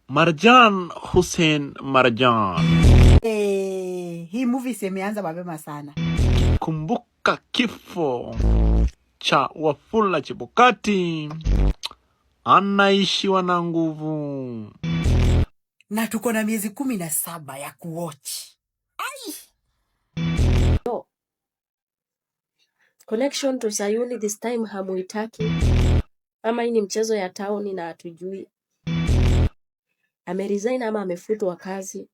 Marjan Hussein Marjan. Hii movie imeanza mapema sana. Kumbuka kifo cha Wafula Chebukati, anaishiwa na nguvu. Na tuko na miezi 17 ya kuwatch. Ai! No. Connection to Sayuni this time hamuitaki. Ama hii ni mchezo ya town na hatujui. Ameresign ama amefutwa kazi.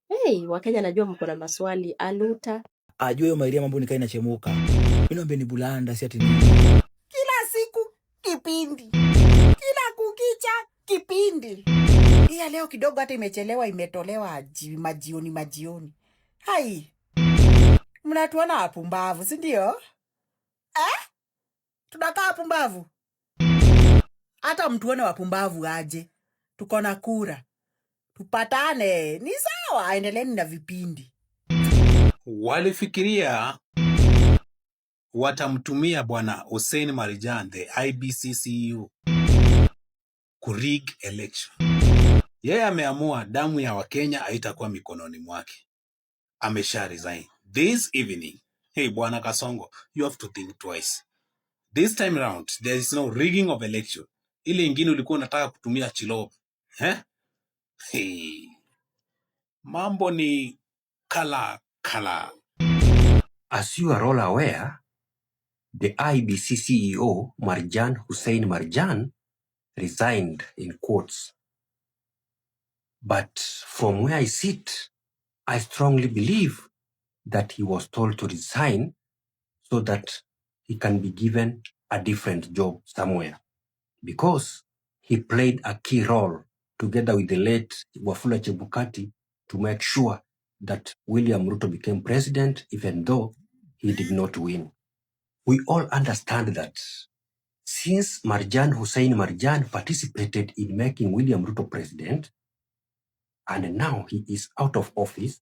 Hey, Wakenya najua mko na maswali. Aluta. Ajue hiyo Maria mambo nikai nachemuka. Mimi naomba ni bulanda si ati Kila siku kipindi. Kila kukicha kipindi. Hii leo kidogo hata imechelewa imetolewa majioni. Hai. Mnatuona wapumbavu, si ndio? Tunakaa wapumbavu. Hata mtuone wapumbavu aje. Tuko na kura. Tupatane. Ni sawa, endeleeni na vipindi. Walifikiria watamtumia bwana Hussein Marjan, the IEBC CEO, kurig election. Yeye ameamua damu ya Wakenya haitakuwa mikononi mwake. Amesha resign. This evening, hey bwana Kasongo, you have to think twice. This time round, there is no rigging of election. Ile ingine ulikuwa unataka kutumia Chiloba. Hey. Mambo ni kala. As you are all aware, the IEBC CEO, Marjan Hussein Marjan, resigned in quotes. But from where I sit, I strongly believe that he was told to resign so that he can be given a different job somewhere. Because he played a key role together with the late Wafula Chebukati to make sure that William Ruto became president, even though he did not win. We all understand that since Marjan Hussein Marjan participated in making William Ruto president, and now he is out of office,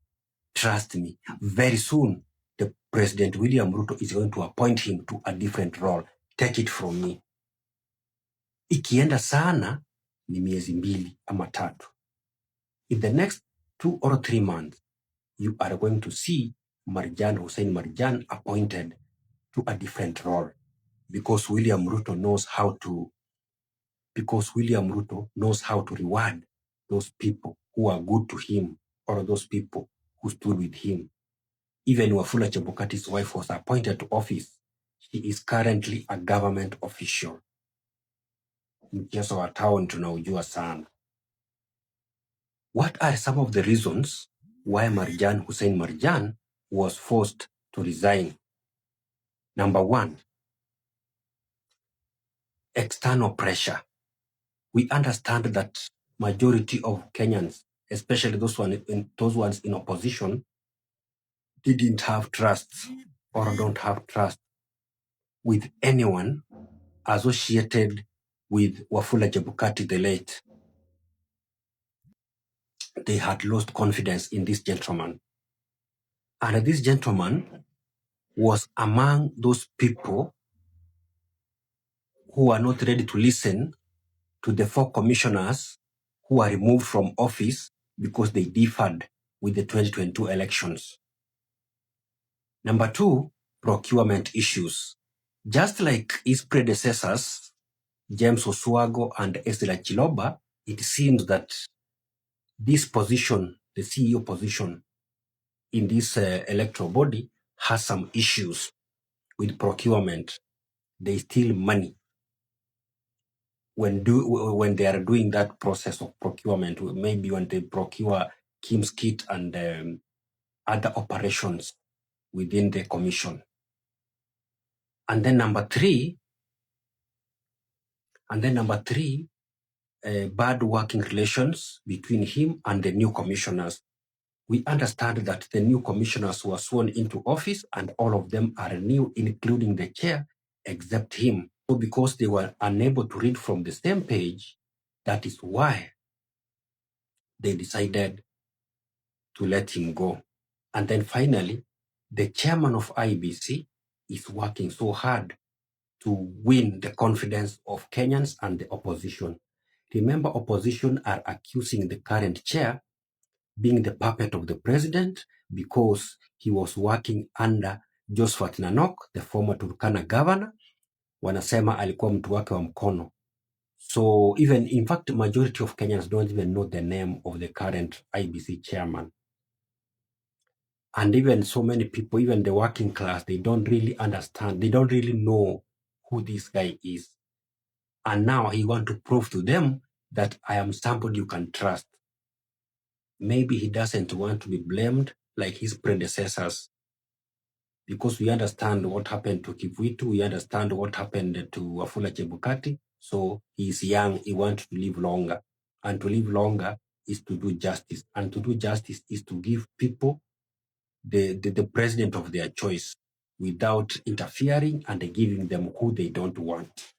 trust me, very soon the President William Ruto is going to appoint him to a different role. Take it from me. Ikienda sana ni miezi 2 ama 3. In the next 2 or 3 months, you are going to see Marjan Hussein Marjan appointed to a different role because William Ruto knows how to reward those people who are good to him or those people who stood with him. Even Wafula Chebukati's wife was appointed to office. She is currently a government official. Mchezo wa town tunaujua sana. What are some of the reasons why Marjan Hussein Marjan was forced to resign? Number 1, external pressure. We understand that majority of Kenyans, especially those ones in opposition, didn't have trust or don't have trust with anyone associated with Wafula Chebukati the late. They had lost confidence in this gentleman. And this gentleman was among those people who are not ready to listen to the 4 commissioners who are removed from office because they differed with the 2022 elections. Number 2, procurement issues. Just like his predecessors, James Oswago and Esther Chiloba, it seems that this position, the CEO position in this electoral body, has some issues with procurement. They steal money when they are doing that process of procurement. Maybe when they procure Kim's kit and other operations within the commission. And then number 3, bad working relations between him and the new commissioners. We understand that the new commissioners were sworn into office and all of them are new, including the chair, except him. So because they were unable to read from the same page, that is why they decided to let him go. And then finally, the chairman of IEBC is working so hard to win the confidence of Kenyans and the opposition. Remember, opposition are accusing the current chair being the puppet of the president because he was working under Josphat Nanok, the former Turkana governor. Wanasema alikuwa mtu wake wa mkono. So even, in fact, majority of Kenyans don't even know the name of the current IBC chairman. And even so many people, even the working class, they don't really understand. They don't really know who this guy is. And now he wants to prove to them that I am somebody you can trust. Maybe he doesn't want to be blamed like his predecessors, because we understand what happened to Kivuitu, we understand what happened to Wafula Chebukati. So he's young, he wants to live longer. And to live longer is to do justice. And to do justice is to give people the president of their choice without interfering and giving them who they don't want.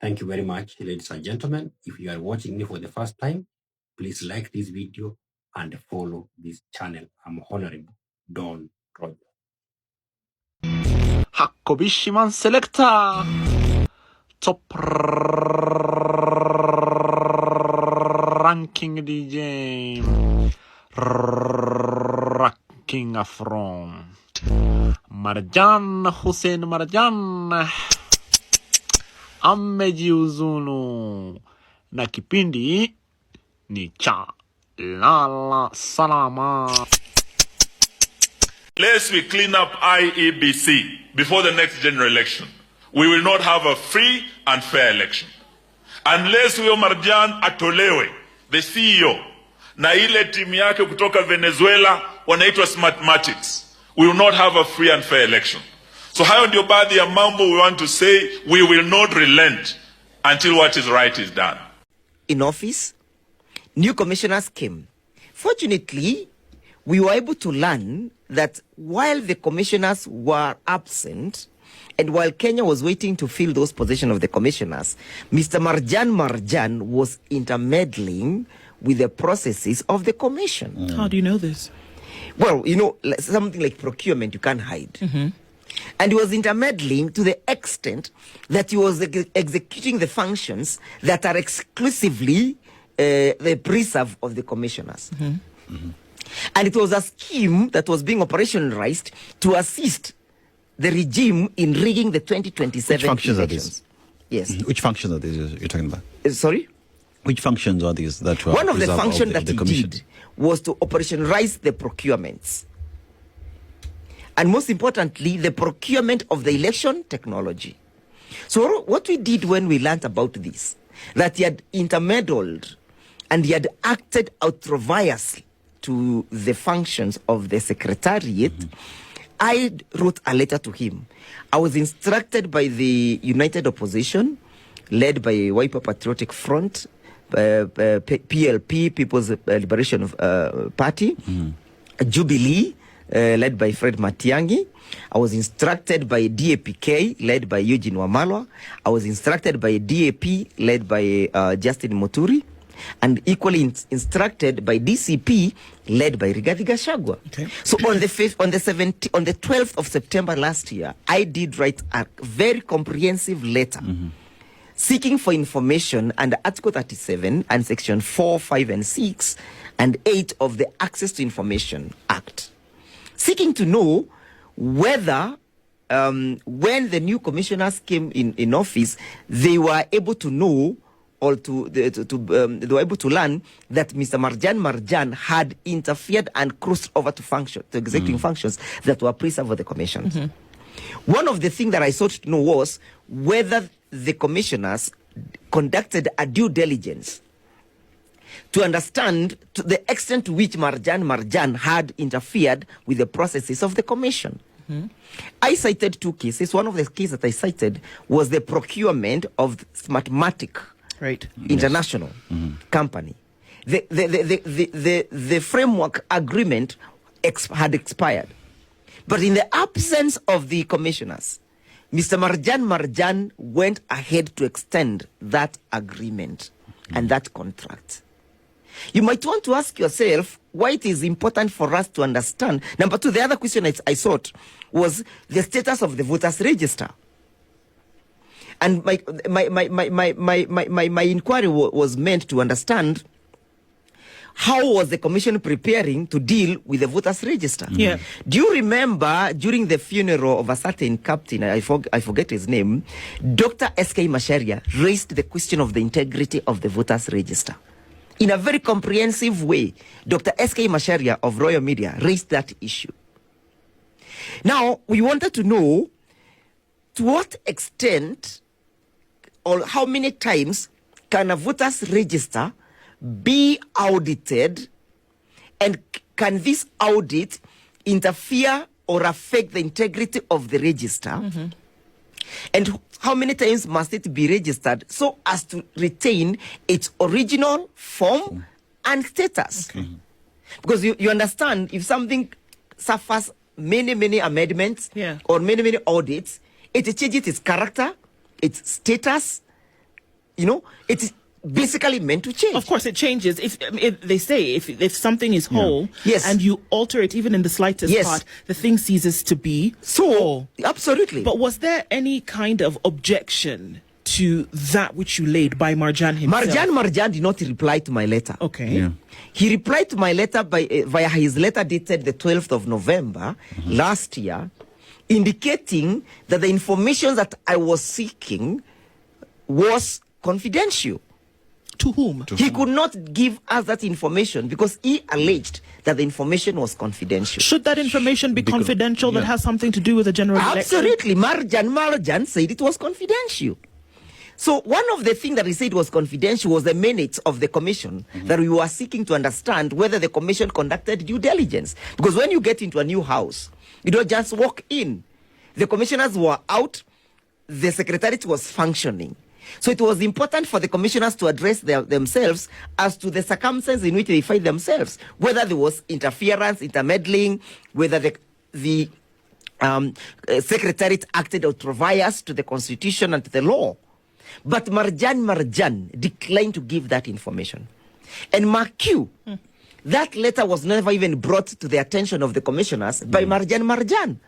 Thank you very much, ladies and gentlemen. If you are watching me for the first time, please like this video and follow this channel. I'm Honorable Don Roger. Hakobishiman Selector. Top ranking DJ. Rocking from Marjan, Hussein Marjan. Amejiuzulu. Na kipindi ni cha lala salama. Lest we clean up IEBC before the next general election, we will not have a free and fair election. Unless huyo Marjan atolewe, the CEO, na ile timu yake kutoka Venezuela wanaitwa Smartmatics, we will not have a free and fair election. So hayo ndio baadhi ya mambo we want to say. We will not relent until what is right is done. In office, new commissioners came. Fortunately, we were able to learn that while the commissioners were absent, and while Kenya was waiting to fill those positions of the commissioners, Mr. Marjan was intermeddling with the processes of the commission. How do you know this? Well, you know, something like procurement, you can't hide. And he was intermeddling to the extent that he was executing the functions that are exclusively the preserve of the commissioners. And it was a scheme that was being operationalized to assist the regime in rigging the 2027 Which functions elections. are these? Yes. Which functions are these you're talking about? Sorry? Which functions are these that were One of the preserved functions of that the he commission? did was to operationalize the procurements. And most importantly, the procurement of the election technology. So what we did when we learned about this, that he had intermeddled and he had acted outrageously to the functions of the secretariat, I wrote a letter to him. I was instructed by the United Opposition, led by Wiper Patriotic Front, PLP, People's Liberation Party, Jubilee, led by Fred Matiang'i. I was instructed by DAPK, led by Eugene Wamalwa. I was instructed by DAP, led by Justin Muturi, and equally instructed by DCP, led by Rigathi Gachagua. Okay. So on the 12th of September last year, I did write a very comprehensive letter seeking for information under Article 37 and Section 4, 5, and 6 and 8 of the Access to Information Act, seeking to know whether when the new commissioners came in office, they were able to know or they were able to learn that Mr. Marjan had interfered and crossed over to executing functions that were preserved for the commissions. One of the things that I sought to know was whether the commissioners conducted a due diligence to understand to the extent to which Marjan had interfered with the processes of the commission. I cited two cases. One of the cases that I cited was the procurement of Smartmatic International company. The framework agreement had expired. But in the absence of the commissioners, Mr. Marjan went ahead to extend that agreement and that contract. You might want to ask yourself why it is important for us to understand. Number two, the other question I sought was the status of the voters register. And my inquiry was meant to understand how was the commission preparing to deal with the voters register. Yeah. Do you remember during the funeral of a certain captain, I forget his name, Dr. S.K. Macharia raised the question of the integrity of the voters register. In a very comprehensive way, Dr. S.K. Macharia of Royal Media raised that issue. Now, we wanted to know to what extent or how many times can a voters register be audited, and can this audit interfere or affect the integrity of the register? And how many times must it be registered so as to retain its original form and status? Because you understand, if something suffers many amendments or many audits, it changes its character, its status, it is basically meant to change. Of course, it changes. If they say if something is whole, and you alter it even in the slightest part, the thing ceases to be whole. Absolutely. But was there any kind of objection to that which you laid by Marjan himself? Marjan did not reply to my letter. Okay. Yeah. He replied to my letter via his letter dated the 12th of November last year, indicating that the information that I was seeking was confidential. To whom? He could not give us that information because he alleged that the information was confidential. Should that information be confidential that has something to do with the general election? Absolutely. Marjan said it was confidential. So one of the things that he said was confidential was the minutes of the commission that we were seeking to understand whether the commission conducted due diligence. Because when you get into a new house, you don't just walk in. The commissioners were out, the secretariat was functioning. So it was important for the commissioners to address themselves as to the circumstances in which they find themselves, whether there was interference, intermeddling, whether the secretariat acted ultra-vires to the constitution and to the law. But Marjan declined to give that information. And mark you, that letter was never even brought to the attention of the commissioners by Marjan.